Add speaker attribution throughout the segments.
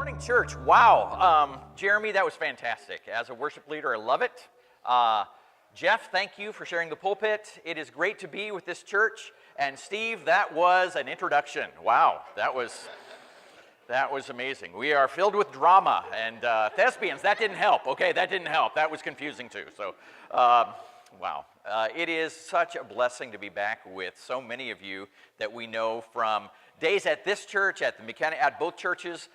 Speaker 1: morning, church. Wow. Jeremy, that was fantastic. As a worship leader, I love it. Jeff, thank you for sharing the pulpit. It is great to be with this church. And Steve, that was an introduction. Wow, that was amazing. We are filled with drama and thespians. That didn't help. Okay, that didn't help. That was confusing too. So, wow. It is such a blessing to be back with so many of you that we know from days at this church, at the McKnight, at both churches.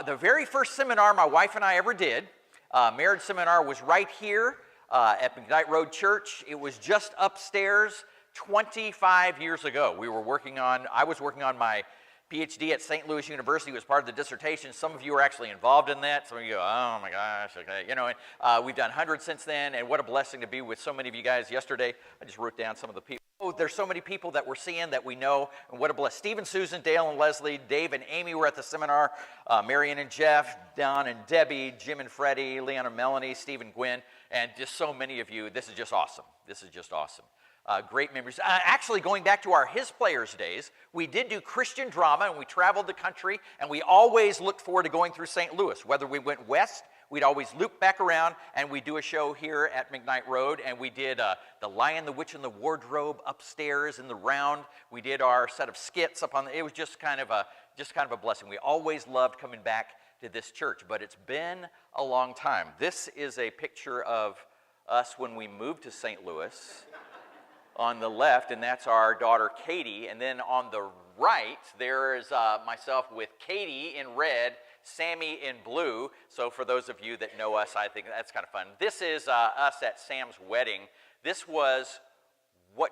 Speaker 1: The very first seminar my wife and I ever did, marriage seminar, was right here at McKnight Road Church. It was just upstairs 25 years ago. I was working on my PhD at St. Louis University. Was part of the dissertation. Some of you are actually involved in that. Some of you go, oh my gosh, okay. You know, we've done hundreds since then, and what a blessing to be with so many of you guys. Yesterday, I just wrote down some of the people. Oh, there's so many people that we're seeing that we know, and what a blessing. Steve and Susan, Dale and Leslie, Dave and Amy were at the seminar, Marion and Jeff, Don and Debbie, Jim and Freddie, Leon and Melanie, Steve and Gwen, and just so many of you. This is just awesome. This is just awesome. Great memories. Actually, going back to our His Players days, we did do Christian drama, and we traveled the country, and we always looked forward to going through St. Louis. Whether we went west, we'd always loop back around, and we'd do a show here at McKnight Road, and we did The Lion, the Witch, and the Wardrobe upstairs in the round. We did our set of skits up on it was just kind of a blessing. We always loved coming back to this church, but it's been a long time. This is a picture of us when we moved to St. Louis. On the left, and that's our daughter Katie, and then on the right there's myself with Katie in red, Sammy in blue. So for those of you that know us, I think that's kind of fun. This is us at Sam's wedding. This was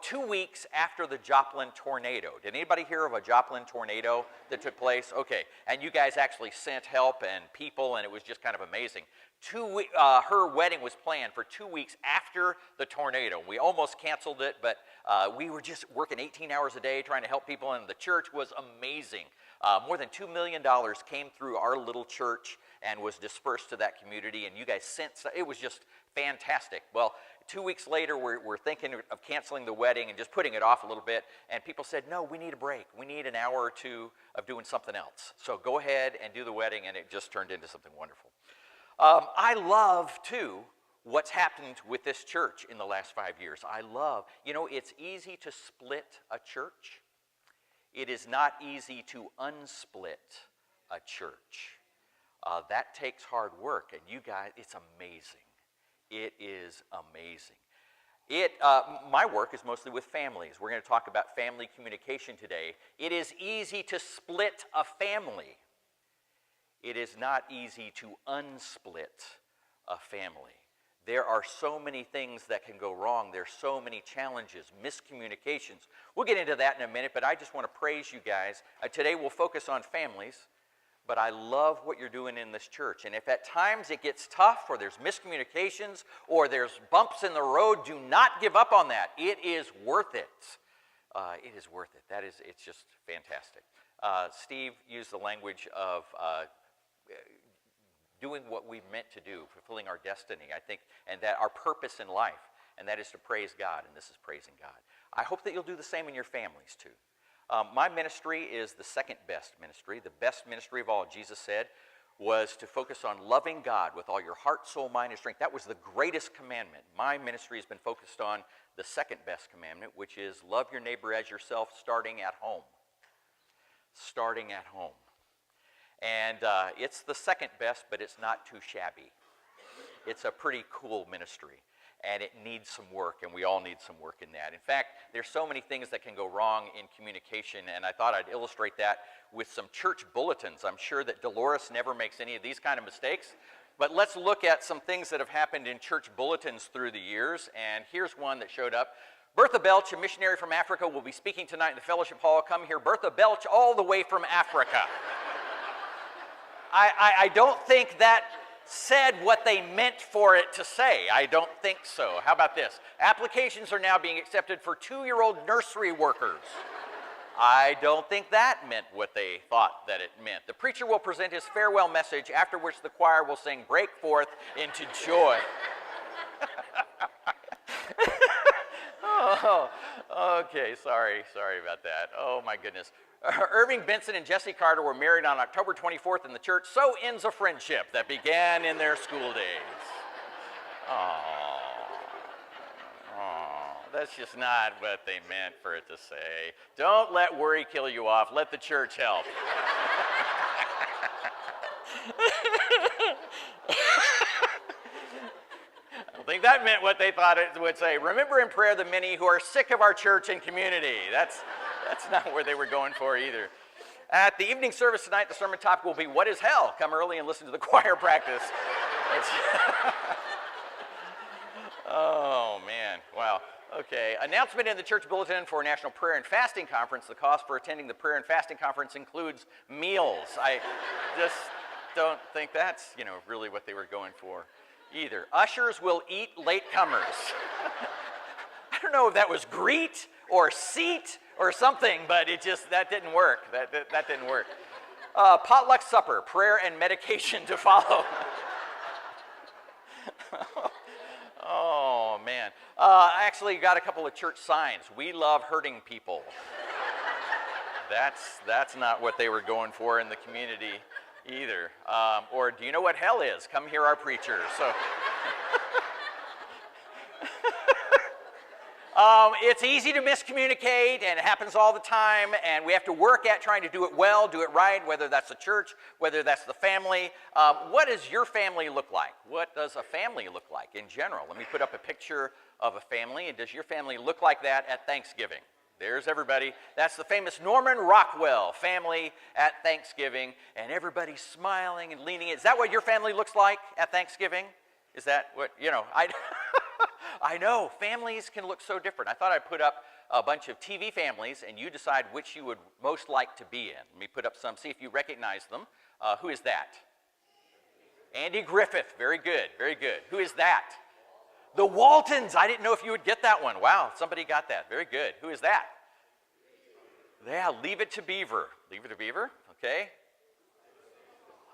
Speaker 1: 2 weeks after the Joplin tornado. Did anybody hear of a Joplin tornado that took place? Okay, and you guys actually sent help and people, and it was just kind of amazing. Her wedding was planned for 2 weeks after the tornado. We almost canceled it, but we were just working 18 hours a day trying to help people, and the church was amazing. More than $2 million came through our little church and was dispersed to that community, and you guys sent, it was just fantastic. Well, 2 weeks later, we're thinking of canceling the wedding and just putting it off a little bit, and people said, no, we need a break. We need an hour or two of doing something else. So go ahead and do the wedding, and it just turned into something wonderful. I love, too, what's happened with this church in the last 5 years. It's easy to split a church. It is not easy to unsplit a church. That takes hard work, and you guys, it's amazing. It is amazing. My work is mostly with families. We're going to talk about family communication today. It is easy to split a family. It is not easy to unsplit a family. There are so many things that can go wrong. There's so many challenges, miscommunications. We'll get into that in a minute, but I just want to praise you guys. Today we'll focus on families, but I love what you're doing in this church. And if at times it gets tough, or there's miscommunications, or there's bumps in the road, do not give up on that. It is worth it. It is worth it. It's just fantastic. Steve used the language of doing what we've meant to do, fulfilling our destiny, I think, and that our purpose in life, and that is to praise God, and this is praising God. I hope that you'll do the same in your families, too. My ministry is the second best ministry. The best ministry of all, Jesus said, was to focus on loving God with all your heart, soul, mind, and strength. That was the greatest commandment. My ministry has been focused on the second best commandment, which is love your neighbor as yourself, starting at home. Starting at home. And it's the second best, but it's not too shabby. It's a pretty cool ministry, and it needs some work, and we all need some work in that. In fact, there's so many things that can go wrong in communication, and I thought I'd illustrate that with some church bulletins. I'm sure that Dolores never makes any of these kind of mistakes, but let's look at some things that have happened in church bulletins through the years, and here's one that showed up. Bertha Belch, a missionary from Africa, will be speaking tonight in the fellowship hall. Come here, Bertha Belch, all the way from Africa. I don't think that said what they meant for it to say. I don't think so. How about this? Applications are now being accepted for 2-year-old nursery workers. I don't think that meant what they thought that it meant. The preacher will present his farewell message, after which the choir will sing "Break Forth into Joy." Oh, okay, sorry about that. Oh my goodness. Irving Benson and Jesse Carter were married on October 24th in the church. So ends a friendship that began in their school days. Oh, that's just not what they meant for it to say. Don't let worry kill you off. Let the church help. I don't think that meant what they thought it would say. Remember in prayer the many who are sick of our church and community. That's not where they were going for either. At the evening service tonight, the sermon topic will be, what is hell? Come early and listen to the choir practice. Oh, man. Wow. Okay. Announcement in the church bulletin for National Prayer and Fasting Conference. The cost for attending the Prayer and Fasting Conference includes meals. I just don't think that's, really what they were going for either. Ushers will eat latecomers. I don't know if that was greet or seat or something, but that didn't work. That didn't work. Potluck supper, prayer and medication to follow. Oh, man. I actually got a couple of church signs. We love hurting people. That's not what they were going for in the community either. Or do you know what hell is? Come hear our preacher. So. It's easy to miscommunicate, and it happens all the time, and we have to work at trying to do it well, do it right, whether that's the church, whether that's the family. What does your family look like? What does a family look like in general? Let me put up a picture of a family, and does your family look like that at Thanksgiving? There's everybody. That's the famous Norman Rockwell family at Thanksgiving, and everybody's smiling and leaning. Is that what your family looks like at Thanksgiving? Is that what, I know, families can look so different. I thought I'd put up a bunch of TV families, and you decide which you would most like to be in. Let me put up some, see if you recognize them. Who is that? Andy Griffith. Very good, very good. Who is that? The Waltons. I didn't know if you would get that one. Wow, somebody got that. Very good. Who is that? Yeah, Leave It to Beaver. Leave It to Beaver, okay.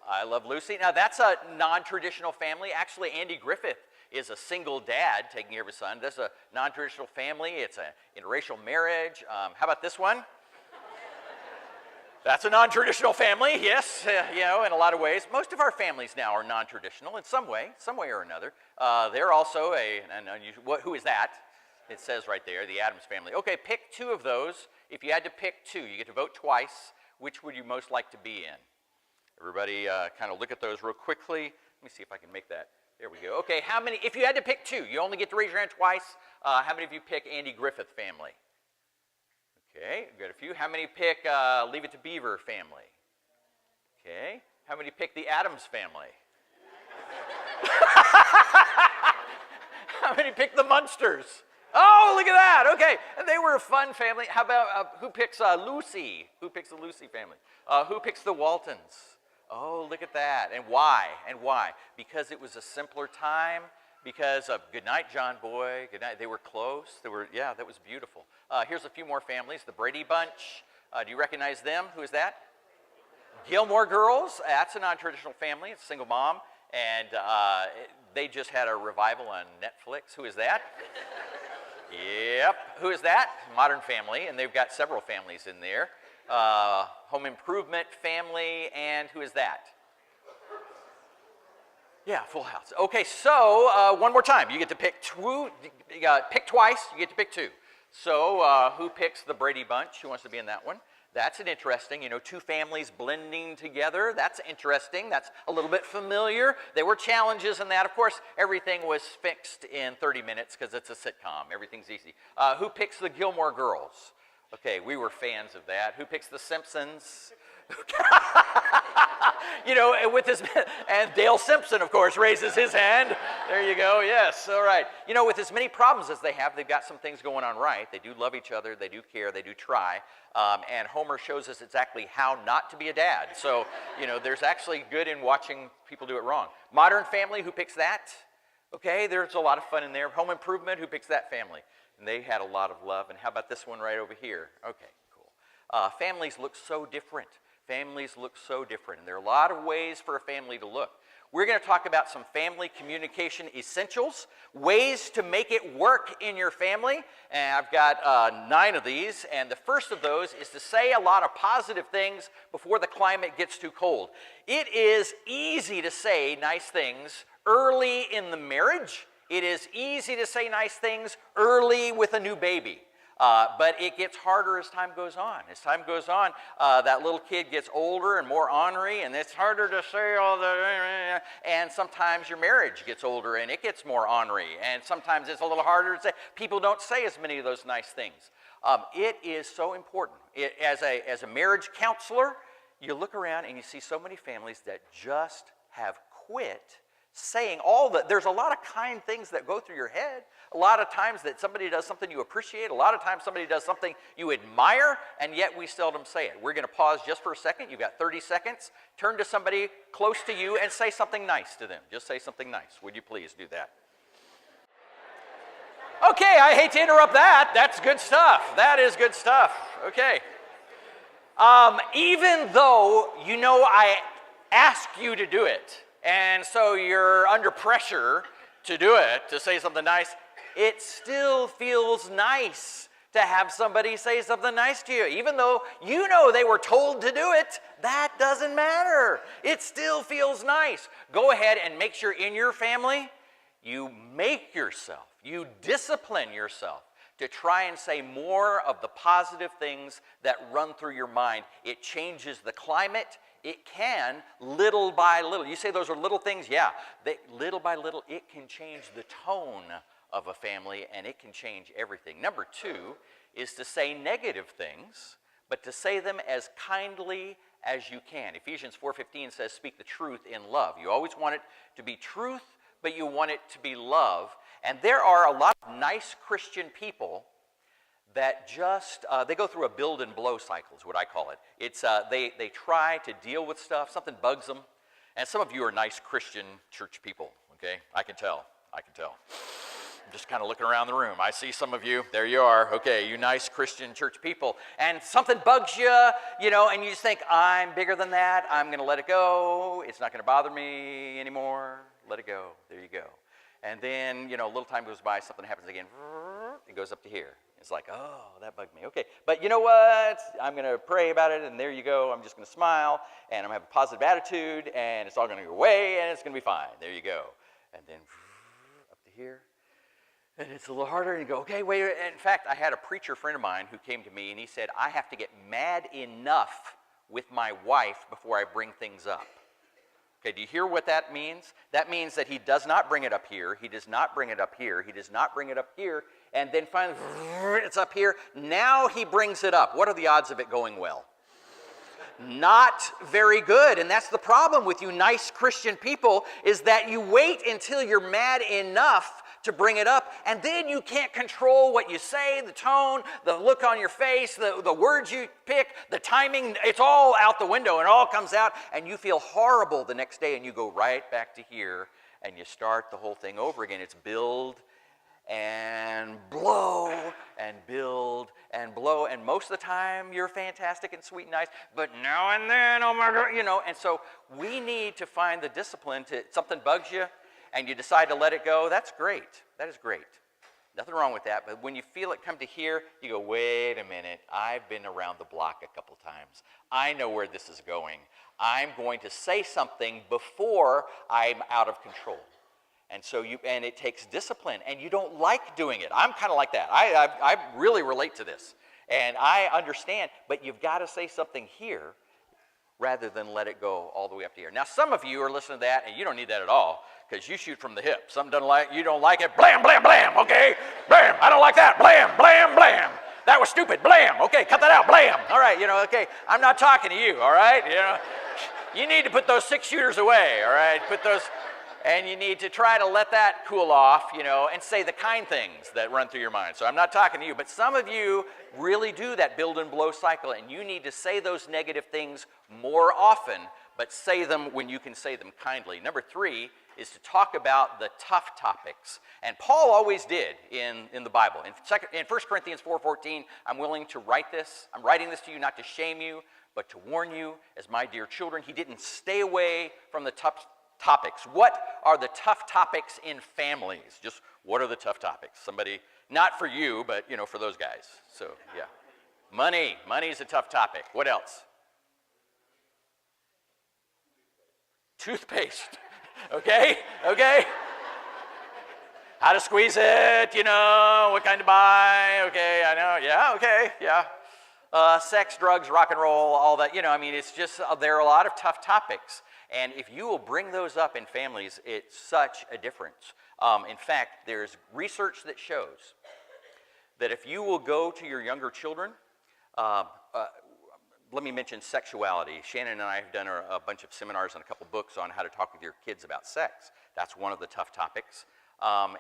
Speaker 1: I Love Lucy. Now, that's a non-traditional family. Actually, Andy Griffith is a single dad taking care of his son. That's a non-traditional family. It's an interracial marriage. How about this one? That's a non-traditional family, yes, in a lot of ways. Most of our families now are non-traditional in some way or another. They're also an unusual, who is that? It says right there, the Addams family. Okay, pick two of those. If you had to pick two, you get to vote twice. Which would you most like to be in? Everybody kind of look at those real quickly. Let me see if I can make that. There we go. Okay, how many, if you had to pick two, you only get to raise your hand twice. How many of you pick Andy Griffith family? Okay, we've got a few. How many pick Leave It to Beaver family? Okay, how many pick the Addams family? How many pick the Munsters? Oh, look at that. Okay, and they were a fun family. How about who picks Lucy? Who picks the Lucy family? Who picks the Waltons? Oh, look at that. And why? And why? Because it was a simpler time. Because of good night, John Boy. Good night. They were close. Yeah, that was beautiful. Here's a few more families. The Brady Bunch. Do you recognize them? Who is that? Gilmore Girls. That's a non-traditional family. It's a single mom. And they just had a revival on Netflix. Who is that? Yep. Who is that? Modern Family. And they've got several families in there. Home Improvement family. And who is that? Yeah, Full House. Okay, so one more time. You get to pick two. Pick twice. You get to pick two. So who picks the Brady Bunch? Who wants to be in that one? That's an interesting, two families blending together. That's interesting. That's a little bit familiar. There were challenges in that. Of course, everything was fixed in 30 minutes because it's a sitcom. Everything's easy. Who picks the Gilmore Girls? Okay, we were fans of that. Who picks the Simpsons? And Dale Simpson, of course, raises his hand. There you go, yes, all right. With as many problems as they have, they've got some things going on right. They do love each other, they do care, they do try. And Homer shows us exactly how not to be a dad. So, there's actually good in watching people do it wrong. Modern Family, who picks that? Okay, there's a lot of fun in there. Home Improvement, who picks that family? And they had a lot of love. And how about this one right over here? Okay, cool. Families look so different. Families look so different, and there are a lot of ways for a family to look. We're going to talk about some family communication essentials, ways to make it work in your family. And I've got 9 of these, and the first of those is to say a lot of positive things before the climate gets too cold. It is easy to say nice things early in the marriage. It is easy to say nice things early with a new baby. But it gets harder as time goes on. As time goes on, that little kid gets older and more ornery, and it's harder to say all the... And sometimes your marriage gets older, and it gets more ornery. And sometimes it's a little harder to say. People don't say as many of those nice things. It is so important. As a marriage counselor, you look around and you see so many families that just have quit saying there's a lot of kind things that go through your head. A lot of times that somebody does something you appreciate. A lot of times somebody does something you admire, and yet we seldom say it. We're going to pause just for a second. You've got 30 seconds. Turn to somebody close to you and say something nice to them. Just say something nice. Would you please do that? Okay, I hate to interrupt that. That's good stuff. That is good stuff. Okay. Even though you know I ask you to do it, and so you're under pressure to do it, to say something nice, it still feels nice to have somebody say something nice to you. Even though you know they were told to do it, that doesn't matter. It still feels nice. Go ahead and make sure in your family, you discipline yourself to try and say more of the positive things that run through your mind. It changes the climate. It can, little by little. You say those are little things? Yeah. Little by little, it can change the tone of a family, and it can change everything. Number 2 is to say negative things, but to say them as kindly as you can. Ephesians 4:15 says, speak the truth in love. You always want it to be truth, but you want it to be love. And there are a lot of nice Christian people that just, they go through a build and blow cycle is what I call it. It's, they try to deal with stuff, something bugs them. And some of you are nice Christian church people, okay? I can tell. I'm just kind of looking around the room. I see some of you. There you are. Okay, you nice Christian church people. And something bugs you, and you just think, I'm bigger than that. I'm going to let it go. It's not going to bother me anymore. Let it go. There you go. And then, a little time goes by, something happens again. It goes up to here. It's like, oh, that bugged me. Okay, but you know what? I'm going to pray about it, and there you go. I'm just going to smile, and I'm going to have a positive attitude, and it's all going to go away, and it's going to be fine. There you go. And then up to here. And it's a little harder, and you go, okay, wait. In fact, I had a preacher friend of mine who came to me, and he said, I have to get mad enough with my wife before I bring things up. Okay, do you hear what that means? That means that he does not bring it up here. He does not bring it up here. He does not bring it up here. And then finally, it's up here. Now he brings it up. What are the odds of it going well? Not very good. And that's the problem with you nice Christian people, is that you wait until you're mad enough to bring it up, and then you can't control what you say, the tone, the look on your face, the words you pick, the timing. It's all out the window, and it all comes out, and you feel horrible the next day, and you go right back to here, and you start the whole thing over again. It's build and blow and build and blow, and most of the time you're fantastic and sweet and nice, but now and then, oh my God, and so we need to find the discipline to, something bugs you, and you decide to let it go. That's great. That is great. Nothing wrong with that. But when you feel it come to here, you go, wait a minute. I've been around the block a couple times. I know where this is going. I'm going to say something before I'm out of control. And so and it takes discipline, and you don't like doing it. I'm kind of like that. I really relate to this, and I understand. But you've got to say something here rather than let it go all the way up to here. Now, some of you are listening to that, and you don't need that at all, because you shoot from the hip. Something you don't like it, blam, blam, blam, okay? Blam, I don't like that, blam, blam, blam. That was stupid, blam, okay, cut that out, blam. All right, okay, I'm not talking to you, all right? You need to put those 6-shooters away, all right? And you need to try to let that cool off, and say the kind things that run through your mind. So I'm not talking to you, but some of you really do that build and blow cycle, and you need to say those negative things more often, but say them when you can say them kindly. Number 3 is to talk about the tough topics. And Paul always did in the Bible. In 1 Corinthians 4:14, I'm willing to write this. I'm writing this to you not to shame you, but to warn you as my dear children. He didn't stay away from the tough topics. What are the tough topics in families? Just what are the tough topics? Somebody, not for you, but for those guys. So yeah. Money is a tough topic. What else? Toothpaste. Okay. How to squeeze it, what kind to buy, okay, I know, yeah, okay, yeah. Sex, drugs, rock and roll, all that, it's just, there are a lot of tough topics. And if you will bring those up in families, it's such a difference. In fact, there's research that shows that if you will go to your younger children, let me mention sexuality. Shannon and I have done a bunch of seminars and a couple books on how to talk with your kids about sex. That's one of the tough topics.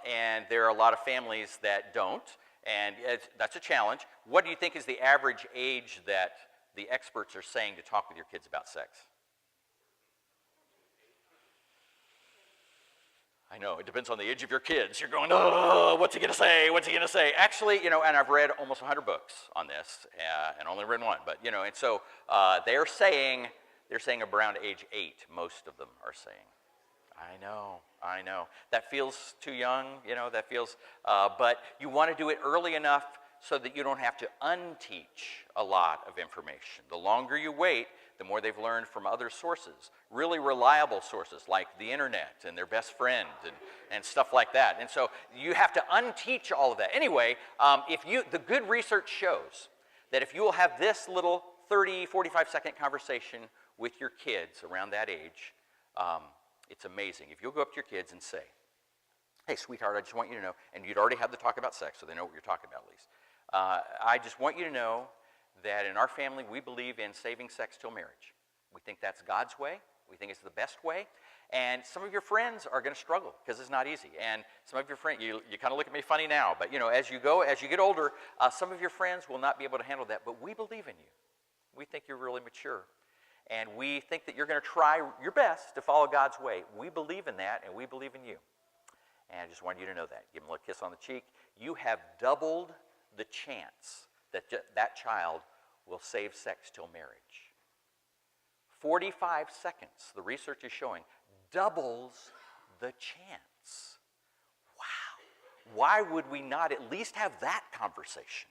Speaker 1: And there are a lot of families that don't, and that's a challenge. What do you think is the average age that the experts are saying to talk with your kids about sex? I know, it depends on the age of your kids. You're going, oh, what's he going to say? What's he going to say? Actually, and I've read almost 100 books on this, and only read one, but, and so they're saying around age 8, most of them are saying. I know. That feels too young, that feels, but you want to do it early enough so that you don't have to unteach a lot of information. The longer you wait, the more they've learned from other sources, really reliable sources like the internet and their best friend and stuff like that. And so you have to unteach all of that. Anyway, the good research shows that if you will have this little 30, 45-second conversation with your kids around that age, it's amazing. If you'll go up to your kids and say, hey, sweetheart, I just want you to know, and you'd already had the talk about sex, so they know what you're talking about at least. I just want you to know that in our family, we believe in saving sex till marriage. We think that's God's way. We think it's the best way. And some of your friends are going to struggle because it's not easy. And some of your friends, you kind of look at me funny now, but as you get older, some of your friends will not be able to handle that. But we believe in you. We think you're really mature. And we think that you're going to try your best to follow God's way. We believe in that, and we believe in you. And I just want you to know that. Give them a little kiss on the cheek. You have doubled the chance that that child will save sex till marriage. 45 seconds, the research is showing, doubles the chance. Wow. Why would we not at least have that conversation?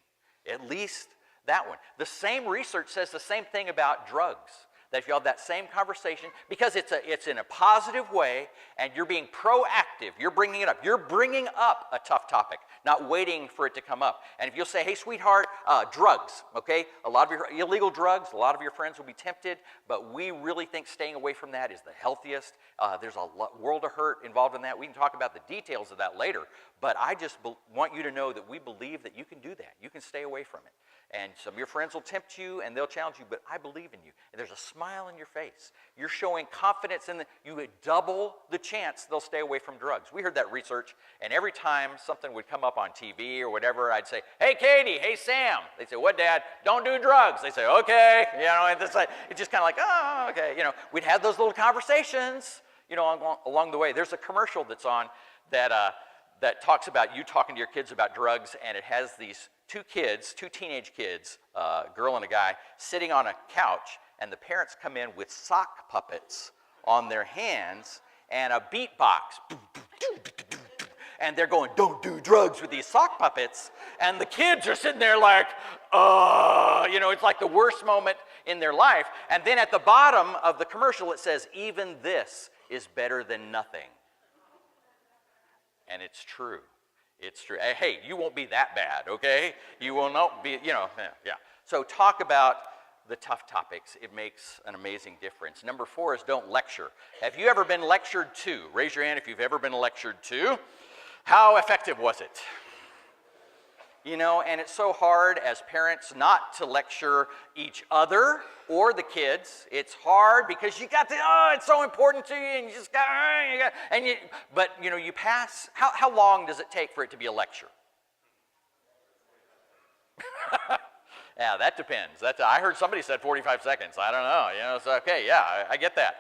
Speaker 1: At least that one. The same research says the same thing about drugs. That if you have that same conversation, because it's in a positive way, and you're being proactive, you're bringing it up. You're bringing up a tough topic, not waiting for it to come up. And if you'll say, hey, sweetheart, drugs, okay? A lot of your illegal drugs, a lot of your friends will be tempted, but we really think staying away from that is the healthiest. There's a world of hurt involved in that. We can talk about the details of that later, but I just want you to know that we believe that you can do that. You can stay away from it. And some of your friends will tempt you and they'll challenge you, but I believe in you. And there's a smile on your face. You're showing confidence in you would double the chance they'll stay away from drugs. We heard that research, and every time something would come up on TV or whatever, I'd say, hey, Katie, hey, Sam. They'd say, what, Dad? Don't do drugs. They'd say, okay. And it's just kind of like, oh, okay. We'd have those little conversations, along the way. There's a commercial that's on that talks about you talking to your kids about drugs, and it has these two teenage kids, a girl and a guy, sitting on a couch, and the parents come in with sock puppets on their hands and a beatbox. And they're going, don't do drugs with these sock puppets. And the kids are sitting there like, it's like the worst moment in their life. And then at the bottom of the commercial, it says, even this is better than nothing. And it's true. It's true. Hey, you won't be that bad, okay? You will not be, yeah. So talk about the tough topics. It makes an amazing difference. Number 4 is don't lecture. Have you ever been lectured to? Raise your hand if you've ever been lectured to. How effective was it? And it's so hard as parents not to lecture each other or the kids. It's hard because you got to, it's so important to you, and you just got, but you pass. How long does it take for it to be a lecture? Yeah, that depends. I heard somebody said 45 seconds. I don't know. So okay, yeah, I get that.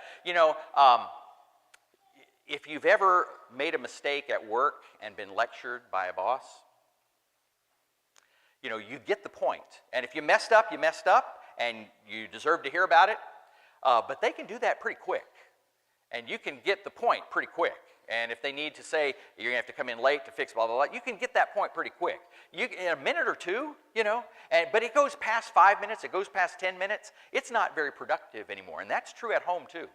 Speaker 1: If you've ever made a mistake at work and been lectured by a boss, you get the point. And if you messed up, and you deserve to hear about it. But they can do that pretty quick. and you can get the point pretty quick. And if they need to say, you're going to have to come in late to fix blah, blah, blah, you can get that point pretty quick. In a minute or two, but it goes past 5 minutes, it goes past 10 minutes, it's not very productive anymore. And that's true at home too.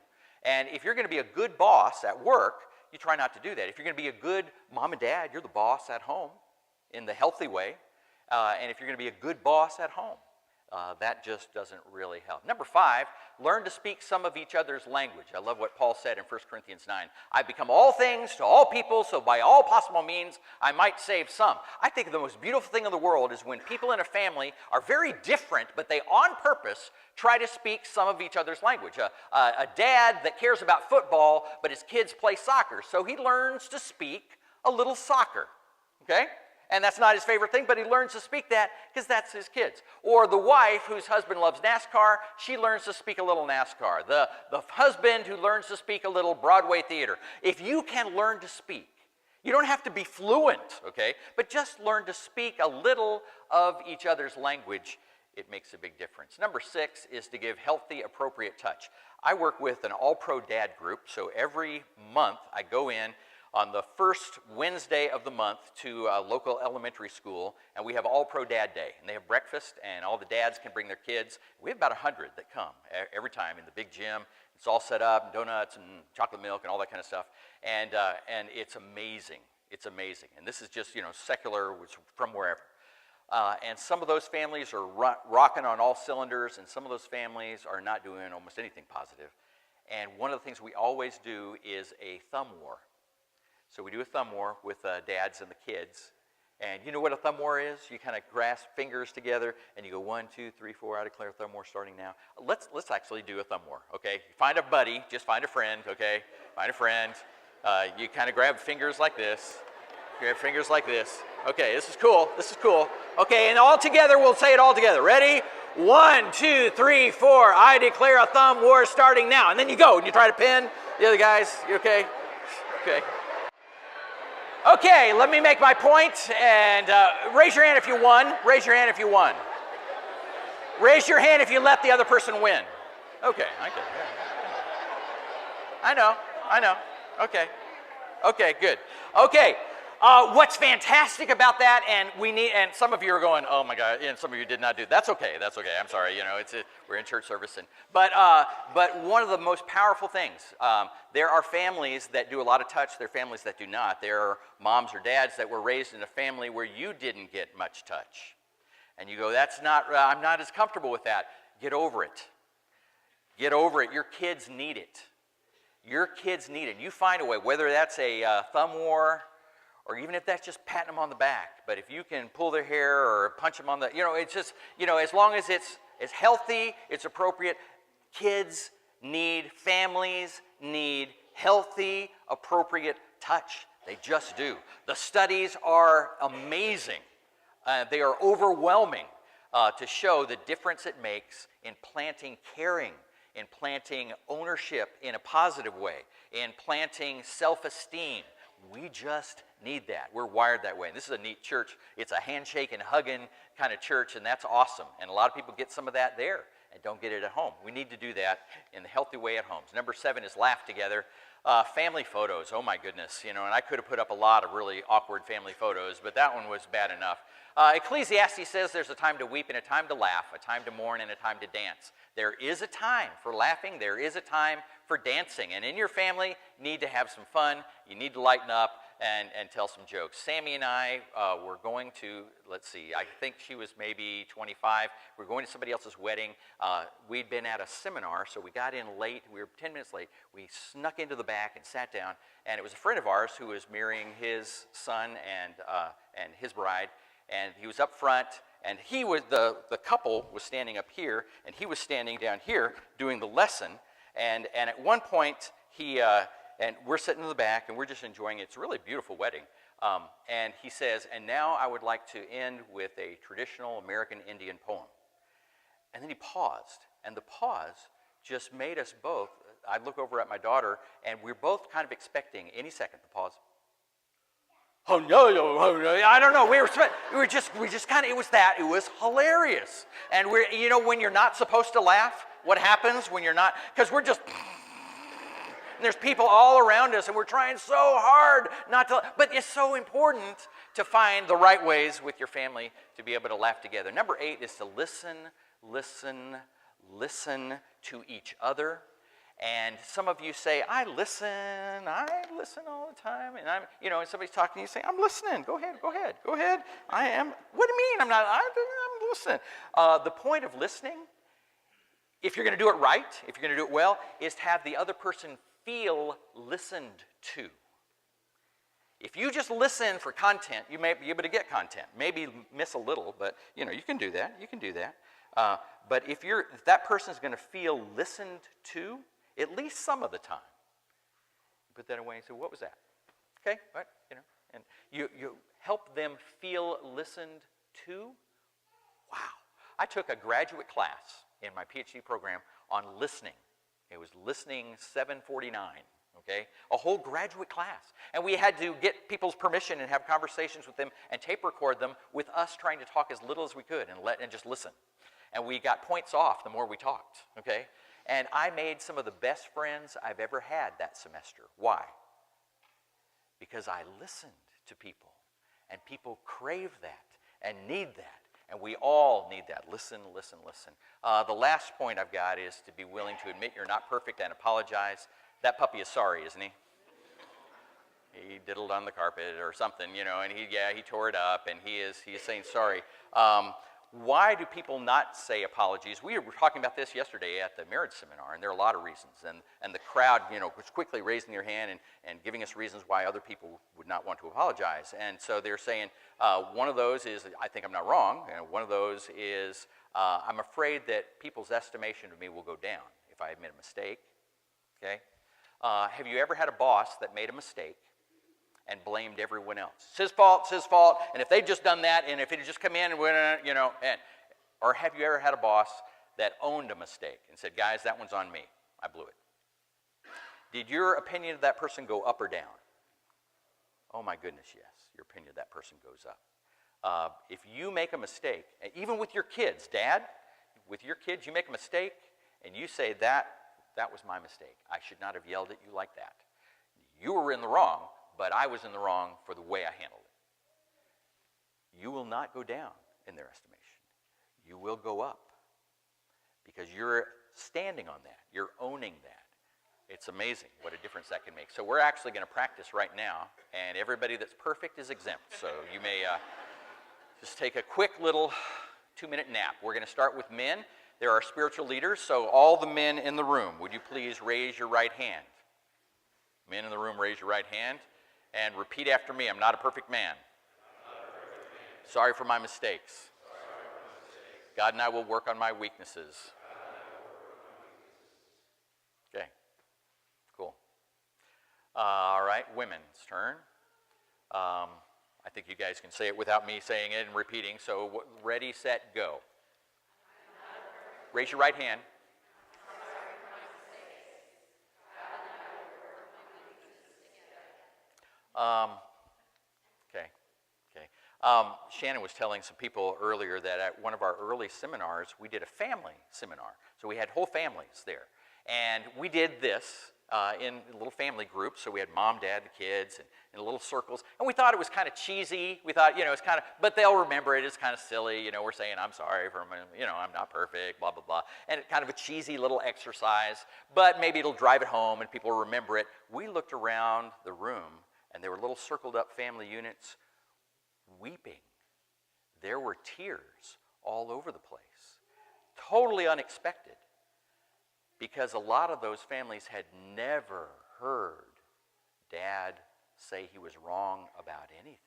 Speaker 1: And if you're going to be a good boss at work, you try not to do that. If you're going to be a good mom and dad, you're the boss at home in the healthy way. And if you're going to be a good boss at home, that just doesn't really help. Number 5, learn to speak some of each other's language. I love what Paul said in 1 Corinthians 9. I've become all things to all people, so by all possible means I might save some. I think the most beautiful thing in the world is when people in a family are very different, but they on purpose try to speak some of each other's language. A dad that cares about football, but his kids play soccer, so he learns to speak a little soccer, okay? And that's not his favorite thing, but he learns to speak that because that's his kids. Or the wife whose husband loves NASCAR, she learns to speak a little NASCAR. The husband who learns to speak a little Broadway theater. If you can learn to speak, you don't have to be fluent, okay? But just learn to speak a little of each other's language. It makes a big difference. Number 6 is to give healthy, appropriate touch. I work with an all-pro dad group, so every month I go in on the first Wednesday of the month to a local elementary school, and we have All-Pro Dad Day. And they have breakfast, and all the dads can bring their kids. We have about 100 that come every time in the big gym. It's all set up, and donuts and chocolate milk and all that kind of stuff. And it's amazing. It's amazing. And this is just, secular, which from wherever. And some of those families are rocking on all cylinders, and some of those families are not doing almost anything positive. And one of the things we always do is a thumb war. So we do a thumb war with dads and the kids. And you know what a thumb war is? You kind of grasp fingers together and you go 1, 2, 3, 4, I declare a thumb war starting now. Let's actually do a thumb war, okay? Find a buddy, just find a friend, okay? Find a friend. You kind of grab fingers like this. Grab fingers like this. Okay, this is cool. This is cool. Okay, and all together, we'll say it all together. Ready? 1, 2, 3, 4. I declare a thumb war starting now. And then you go and you try to pin the other guys. You okay? Okay. Okay, let me make my point, and raise your hand if you won. Raise your hand if you won. Raise your hand if you let the other person win. Okay, I know. Okay, good. Okay, what's fantastic about that, and some of you are going, oh my God, and some of you did not do. That's okay. I'm sorry. We're in church service, but one of the most powerful things. There are families that do a lot of touch. There are families that do not. There are moms or dads that were raised in a family where you didn't get much touch, and you go, I'm not as comfortable with that. Get over it. Get over it. Your kids need it. Your kids need it. You find a way, whether that's a thumb war, or even if that's just patting them on the back. But if you can pull their hair or punch them on the, it's just, as long as it's healthy, it's appropriate. Kids need, families need healthy, appropriate touch. They just do. The studies are amazing. They are overwhelming to show the difference it makes in planting caring, in planting ownership in a positive way, in planting self-esteem. We just need that. We're wired that way. And this is a neat church. It's a handshake and hugging kind of church, and that's awesome. And a lot of people get some of that there and don't get it at home. We need to do that in the healthy way at home. Number 7 is laugh together. Family photos, oh my goodness, and I could have put up a lot of really awkward family photos, but that one was bad enough. Ecclesiastes says there's a time to weep and a time to laugh, a time to mourn and a time to dance. There is a time for laughing, there is a time for dancing, and in your family, you need to have some fun, you need to lighten up and tell some jokes. Sammy and I were going to, let's see, I think she was maybe 25. We were going to somebody else's wedding. We'd been at a seminar, so we got in late. We were 10 minutes late. We snuck into the back and sat down, and it was a friend of ours who was marrying his son and his bride, and he was up front, and he was the couple was standing up here, and he was standing down here doing the lesson, and at one point and we're sitting in the back, and we're just enjoying it. It's a really beautiful wedding. And he says, and now I would like to end with a traditional American Indian poem. And then he paused, and the pause just made us both. I look over at my daughter, and we're both kind of expecting any second the pause. Oh no! I don't know. We just kind of. It was hilarious. And when you're not supposed to laugh, what happens when you're not? Because we're just. And there's people all around us, and we're trying so hard not to, but it's so important to find the right ways with your family to be able to laugh together. Number 8 is to listen to each other. And some of you say, I listen all the time. And and somebody's talking to you, say, I'm listening. Go ahead. I am. What do you mean? I'm listening. The point of listening, if you're going to do it right, if you're going to do it well, is to have the other person feel listened to. If you just listen for content, you may be able to get content. Maybe miss a little, but you can do that. But if that person's going to feel listened to, at least some of the time, you put that away and say, what was that? Okay, what? And you help them feel listened to. Wow. I took a graduate class in my PhD program on listening. It was listening 749, okay? A whole graduate class. And we had to get people's permission and have conversations with them and tape record them with us trying to talk as little as we could and just listen. And we got points off the more we talked, okay? And I made some of the best friends I've ever had that semester. Why? Because I listened to people, and people crave that and need that, and we all need that. Listen. The last point I've got is to be willing to admit you're not perfect and apologize. That puppy is sorry, isn't he? He diddled on the carpet or something, and he tore it up, and he is saying sorry. Why do people not say apologies? We were talking about this yesterday at the marriage seminar, and there are a lot of reasons. And the crowd, was quickly raising their hand and giving us reasons why other people would not want to apologize. And so they're saying, one of those is, I think I'm not wrong. And one of those is, I'm afraid that people's estimation of me will go down if I admit a mistake. Okay? Have you ever had a boss that made a mistake and blamed everyone else? It's his fault, and if they'd just done that, and if it had just come in, or have you ever had a boss that owned a mistake and said, guys, that one's on me, I blew it? Did your opinion of that person go up or down? Oh my goodness, yes, your opinion of that person goes up. If you make a mistake, even with your kids, Dad, with your kids, you make a mistake, and you say, that was my mistake. I should not have yelled at you like that. You were in the wrong, but I was in the wrong for the way I handled it. You will not go down in their estimation. You will go up because you're standing on that. You're owning that. It's amazing what a difference that can make. So we're actually going to practice right now, and everybody that's perfect is exempt. So you may just take a quick little 2-minute nap. We're going to start with men. There are spiritual leaders, so all the men in the room, would you please raise your right hand? Men in the room, raise your right hand. And repeat after me. I'm not a perfect man. Sorry for my mistakes. God and I will work on my weaknesses. Okay. Cool. All right, women's turn. I think you guys can say it without me saying it and repeating. So ready, set, go. Raise your right hand. Okay. Shannon was telling some people earlier that at one of our early seminars, we did a family seminar. So we had whole families there. And we did this in little family groups. So we had mom, dad, the kids, and in little circles. And we thought it was kind of cheesy. We thought, it's kind of, but they'll remember it. It's kind of silly. We're saying, I'm sorry for, I'm not perfect, blah, blah, blah. And it's kind of a cheesy little exercise. But maybe it'll drive it home and people will remember it. We looked around the room, and there were little circled up family units weeping. There were tears all over the place. Totally unexpected, because a lot of those families had never heard Dad say he was wrong about anything.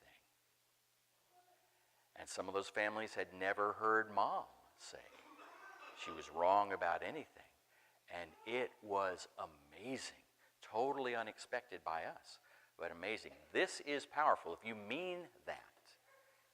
Speaker 1: And some of those families had never heard Mom say she was wrong about anything. And it was amazing, totally unexpected by us, but amazing. This is powerful. If you mean that,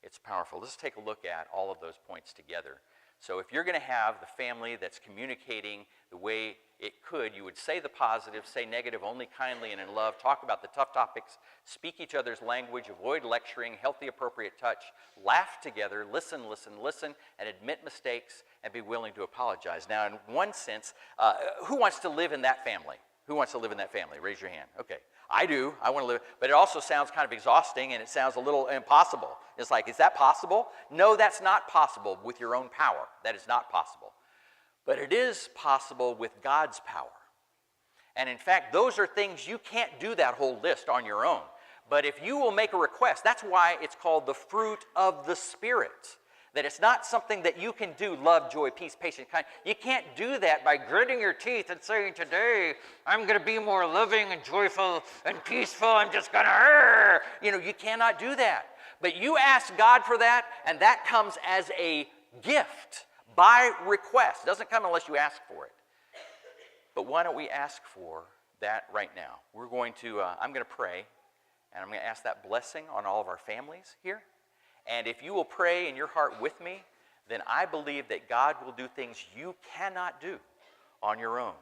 Speaker 1: it's powerful. Let's take a look at all of those points together. So if you're going to have the family that's communicating the way it could, you would say the positive, say negative only kindly and in love, talk about the tough topics, speak each other's language, avoid lecturing, healthy, appropriate touch, laugh together, listen, and admit mistakes and be willing to apologize. Now, in one sense, who wants to live in that family? Who wants to live in that family? Raise your hand. Okay. I do. I want to live. But it also sounds kind of exhausting, and it sounds a little impossible. It's like, is that possible? No, that's not possible with your own power. That is not possible. But it is possible with God's power. And in fact, those are things you can't do that whole list on your own. But if you will make a request, that's why it's called the fruit of the Spirit. That it's not something that you can do, love, joy, peace, patience, kind. You can't do that by gritting your teeth and saying, today, I'm going to be more loving and joyful and peaceful. I'm just going to, you cannot do that. But you ask God for that, and that comes as a gift by request. It doesn't come unless you ask for it. But why don't we ask for that right now? I'm going to pray, and I'm going to ask that blessing on all of our families here. And if you will pray in your heart with me, then I believe that God will do things you cannot do on your own,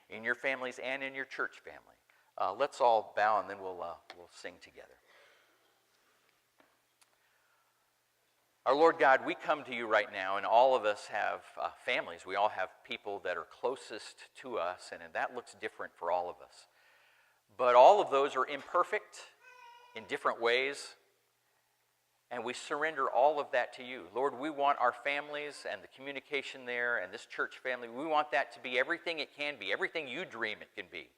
Speaker 1: in your families and in your church family. Let's all bow, and then we'll sing together. Our Lord God, we come to you right now, and all of us have families. We all have people that are closest to us, and that looks different for all of us. But all of those are imperfect in different ways. And we surrender all of that to you. Lord, we want our families and the communication there and this church family, we want that to be everything it can be, everything you dream it can be.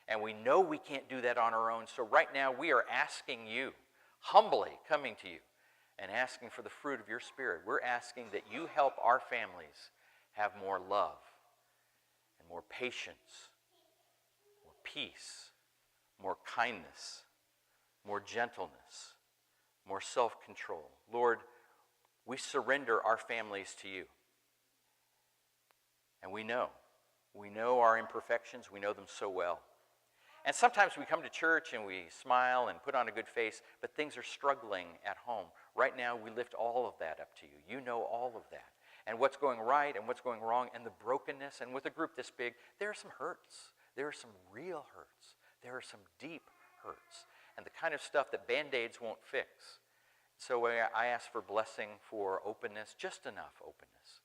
Speaker 1: And we know we can't do that on our own. So right now we are asking you, humbly coming to you and asking for the fruit of your Spirit. We're asking that you help our families have more love and more patience, more peace, more kindness, more gentleness, more self-control. Lord, we surrender our families to you. And we know our imperfections. We know them so well. And sometimes we come to church and we smile and put on a good face, but things are struggling at home. Right now, we lift all of that up to you. You know all of that. And what's going right and what's going wrong and the brokenness. And with a group this big, there are some hurts. There are some real hurts. There are some deep hurts. And the kind of stuff that Band-Aids won't fix. So I ask for blessing for openness, just enough openness,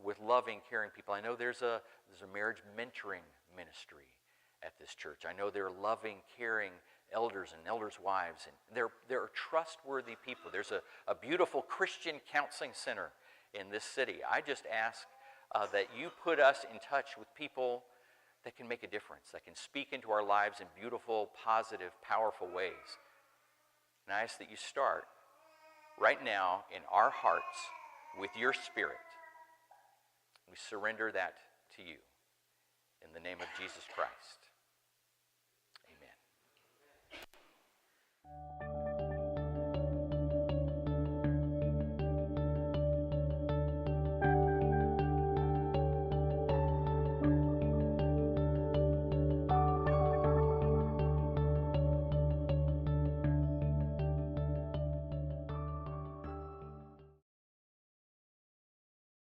Speaker 1: with loving, caring people. I know there's a marriage mentoring ministry at this church. I know there are loving, caring elders and elders' wives, and there are trustworthy people. There's a beautiful Christian counseling center in this city. I just ask that you put us in touch with people that can make a difference, that can speak into our lives in beautiful, positive, powerful ways. And I ask that you start right now in our hearts with your Spirit. We surrender that to you in the name of Jesus Christ.